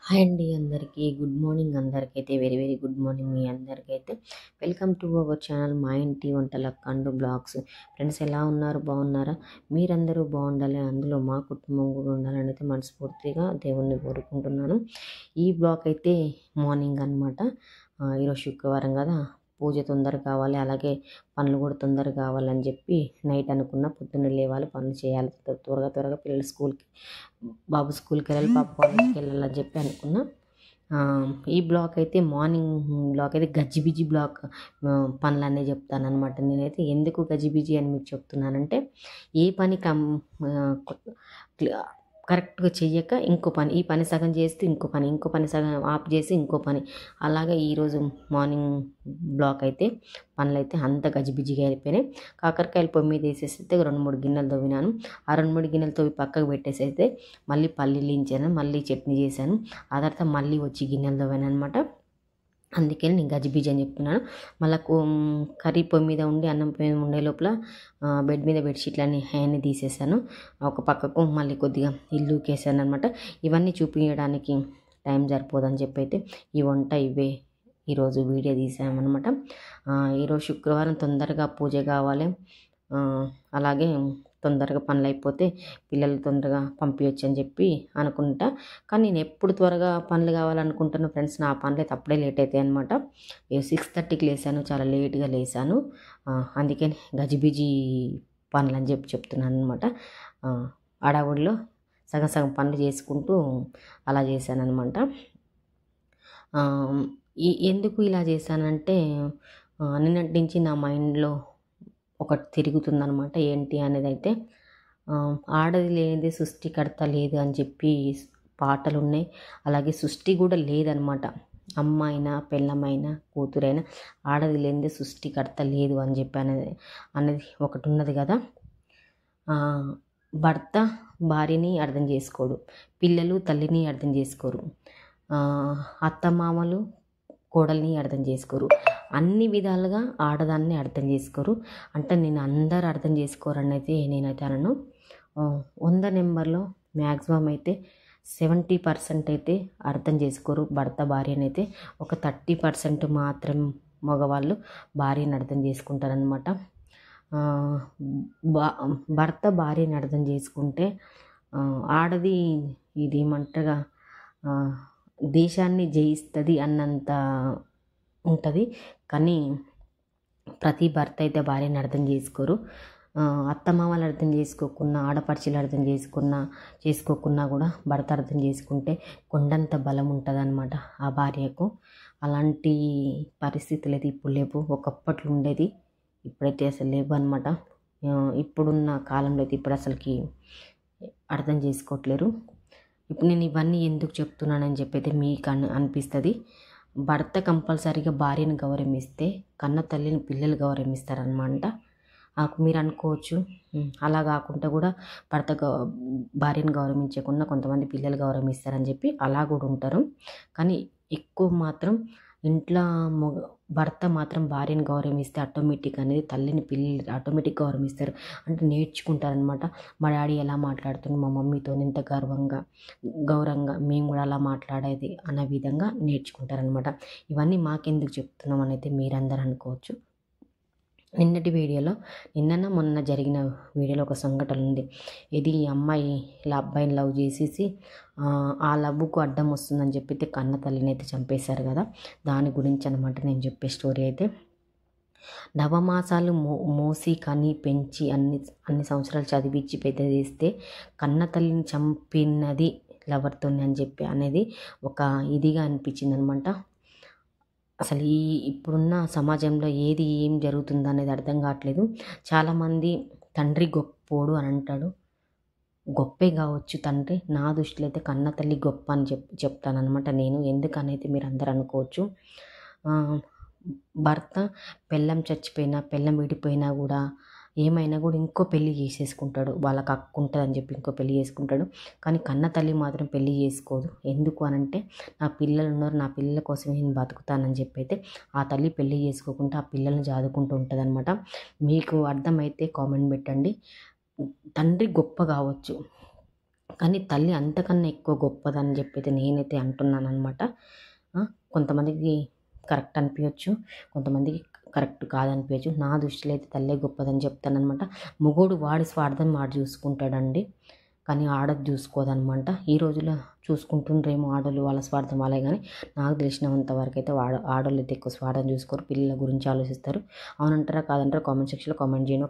Hi అండి అందరికీ. Good morning అందరికైతే. వెరీ వెరీ గుడ్ మార్నింగ్ మీ అందరికైతే. వెల్కమ్ టు అవర్ ఛానల్ మా ఇంటి వంటల కండు బ్లాగ్స్. ఫ్రెండ్స్ ఎలా ఉన్నారు? బాగున్నారా? మీరందరూ బాగుండాలి, అందులో మా కుటుంబం కూడా ఉండాలని అయితే మనస్ఫూర్తిగా దేవుణ్ణి కోరుకుంటున్నాను. ఈ బ్లాగ్ అయితే మార్నింగ్ అనమాట. ఈరోజు శుక్రవారం కదా, పూజ తొందరగా కావాలి, అలాగే పనులు కూడా తొందరగా కావాలని చెప్పి నైట్ అనుకున్న పొద్దున్నే లేవాలి, పనులు చేయాలి త్వరగా త్వరగా. పిల్లలు స్కూల్కి, బాబు స్కూల్కి వెళ్ళాలి, పాప కాలేజ్కి వెళ్ళాలని చెప్పి అనుకున్నా. ఈ బ్లాక్ అయితే మార్నింగ్ బ్లాక్ అయితే గజిబిజి బ్లాక్. పనులన్నీ చెప్తాను అనమాట. నేనైతే ఎందుకు గజిబిజి అని మీకు చెప్తున్నానంటే, ఏ పని కరెక్ట్గా చెయ్యక ఇంకో పని, ఈ పని సగం చేస్తూ ఇంకో పని సగం ఆఫ్ చేసి ఇంకో పని, అలాగే ఈరోజు మార్నింగ్ బ్లాక్ అయితే పనులు అయితే అంత గజిబిజిగా అయిపోయినాయి. కాకరకాయలు పొయ్యి మీద వేసేసి అయితే 2-3 గిన్నెలు తవ్వినాను. ఆ 2-3 గిన్నెలు తవ్వి పక్కకు పెట్టేసి అయితే మళ్ళీ పల్లీలు వేయించాను, మళ్ళీ చట్నీ చేశాను. ఆ తర్వాత మళ్ళీ వచ్చి గిన్నెలు తవ్వాను అనమాట. అందుకని నేను గజిబిజి అని చెప్తున్నాను. మళ్ళీ కర్రీ పొయ్యి మీద ఉండి అన్నం పొయ్యి మీద ఉండే లోపల బెడ్ మీద బెడ్షీట్లన్నీ అన్నీ తీసేసాను. ఒక పక్కకు మళ్ళీ కొద్దిగా ఇల్లు కేసాను అనమాట. ఇవన్నీ చూపించడానికి టైం సరిపోదని చెప్పి అయితే ఈ వంట ఇవే ఈరోజు వీడియో తీసామన్నమాట. ఈరోజు శుక్రవారం తొందరగా పూజ కావాలి, అలాగే తొందరగా పనులు అయిపోతే పిల్లలు తొందరగా పంపించచ్చు అని చెప్పి అనుకుంటా. కానీ నేను ఎప్పుడు త్వరగా పనులు కావాలనుకుంటున్నా ఫ్రెండ్స్, నా పనులు అయితే అప్పుడే లేట్ అవుతాయి అనమాట. 6:30కి లేసాను, చాలా లేట్గా లేసాను. అందుకని గజిబిజి పనులు అని చెప్పి చెప్తున్నాను అనమాట. అడవుల్లో సగం సగం పనులు చేసుకుంటూ అలా చేశాను అనమాట. ఎందుకు ఇలా చేశానంటే, నిన్నటి నుంచి నా మైండ్లో ఒకటి తిరుగుతుందనమాట. ఏంటి అనేది అయితే, ఆడది లేనిదే సృష్టికర్త లేదు అని చెప్పి పాటలు ఉన్నాయి. అలాగే సృష్టి కూడా లేదనమాట. అమ్మాయినా పెళ్ళమైనా కూతురైనా ఆడది లేనిదే సృష్టికర్త లేదు అని చెప్పి అనేది ఒకటి ఉన్నది కదా. భర్త భార్యని అర్థం చేసుకోడు, పిల్లలు తల్లిని అర్థం చేసుకోరు, అత్తమామలు కోడల్ని అర్థం చేసుకోరు, అన్ని విధాలుగా ఆడదాన్ని అర్థం చేసుకోరు. అంటే నేను అందరు అర్థం చేసుకోరని అయితే నేనైతే అనను. 100 నెంబర్లో మ్యాక్సిమం అయితే 70% అయితే అర్థం చేసుకోరు భర్త భార్యనైతే. ఒక 30% మాత్రం మగవాళ్ళు భార్యని అర్థం చేసుకుంటారనమాట. భర్త భార్యని అర్థం చేసుకుంటే ఆడది ఇది ఏమంటగా దేశాన్ని జయిస్తుంది అన్నంత ఉంటుంది. కానీ ప్రతి భర్త అయితే భార్యని అర్థం చేసుకోరు. అత్తమామలు అర్థం చేసుకోకున్నా, ఆడపడుచులు అర్థం చేసుకోకున్నా కూడా భర్త అర్థం చేసుకుంటే కొండంత బలం ఉంటుంది అన్నమాట ఆ భార్యకు. అలాంటి పరిస్థితులు అయితే ఇప్పుడు లేవు, ఒకప్పట్లో ఉండేది, ఇప్పుడైతే అసలు లేవు అనమాట. ఇప్పుడున్న కాలంలో అయితే ఇప్పుడు అసలుకి అర్థం చేసుకోవట్లేరు. ఇప్పుడు నేను ఇవన్నీ ఎందుకు చెప్తున్నానని చెప్పి అయితే మీకు అనిపిస్తుంది. భర్త కంపల్సరీగా భార్యను గౌరవిస్తే కన్న తల్లిని పిల్లలు గౌరవిస్తారనమాట. మీరు అనుకోవచ్చు, అలా కాకుండా కూడా భార్యను గౌరవించకుండా కొంతమంది పిల్లలు గౌరవిస్తారని చెప్పి అలా కూడా ఉంటారు. కానీ ఎక్కువ మాత్రం ఇంట్లో భర్త మాత్రం భార్యను గౌరవిస్తే ఆటోమేటిక్ అనేది తల్లిని పిల్లలు ఆటోమేటిక్ గౌరవిస్తారు. అంటే నేర్చుకుంటారనమాట. మా డాడీ ఎలా మాట్లాడుతుంది మా మమ్మీతో ఎంత గౌరవంగా మేము కూడా అలా మాట్లాడేది అన్న విధంగా నేర్చుకుంటారనమాట. ఇవన్నీ మాకెందుకు చెప్తున్నాం అని అయితే మీరందరూ అనుకోవచ్చు. నిన్నటి వీడియోలో మొన్న జరిగిన వీడియోలో ఒక సంఘటన ఉంది. ఇది అమ్మాయి ఇలా అబ్బాయిని లవ్ చేసేసి ఆ లవ్కు అడ్డం వస్తుందని చెప్పి కన్న తల్లిని అయితే చంపేశారు కదా. దాని గురించి అనమాట నేను చెప్పే స్టోరీ అయితే. నవమాసాలు మోసి కని పెంచి అన్ని సంవత్సరాలు చదివించి పెద్ద చేస్తే కన్న తల్లిని చంపినది లవర్తోనే అని చెప్పి అనేది ఒక ఇదిగా అనిపించింది అనమాట. అసలు ఇప్పుడున్న సమాజంలో ఏం జరుగుతుందో అనేది అర్థం కావట్లేదు. చాలామంది తండ్రి గొప్పోడు అని అంటాడు. గొప్పే కావచ్చు తండ్రి, నా దృష్టిలో అయితే కన్న తల్లి గొప్ప అని చెప్తానమాట నేను. ఎందుకనైతే మీరు అందరు అనుకోవచ్చు. భర్త పెళ్ళం చచ్చిపోయినా, పెళ్ళం విడిపోయినా కూడా ఏమైనా కూడా ఇంకో పెళ్ళి చేసేసుకుంటాడు, వాళ్ళకి హక్కు ఉంటుందని చెప్పి ఇంకో పెళ్ళి చేసుకుంటాడు. కానీ కన్న తల్లి మాత్రం పెళ్ళి చేసుకోదు. ఎందుకు అనంటే, నా పిల్లలు ఉన్నారు, నా పిల్లల కోసం నేను బతుకుతానని చెప్పి అయితే ఆ తల్లి పెళ్ళి చేసుకోకుండా ఆ పిల్లల్ని చదువుకుంటూ ఉంటుంది అనమాట. మీకు అర్థమైతే కామెంట్ పెట్టండి. తండ్రి గొప్ప కావచ్చు, కానీ తల్లి అంతకన్నా ఎక్కువ గొప్పదని చెప్పి నేనైతే అంటున్నాను అనమాట. కొంతమందికి కరెక్ట్ అనిపించవచ్చు, కొంతమందికి కరెక్ట్ కాదనిపించచ్చు. నా దృష్టిలో అయితే తల్లే గొప్పదని చెప్తాననమాట. మొగోడు వాడి స్వార్థం వాడు చూసుకుంటాడండి, కానీ ఆడది చూసుకోదనమాట. ఈ రోజుల్లో చూసుకుంటుండ్రేమో ఆడోళ్ళు వాళ్ళ స్వార్థం వాళ్ళే, కానీ నాకు తెలిసినంత వరకు అయితే ఆడోళ్ళు అయితే ఎక్కువ స్వార్థం చూసుకోరు, పిల్లల గురించి ఆలోచిస్తారు. అవునంటారా కాదంటారా కామెంట్ సెక్షన్లో కామెంట్ చేయండి.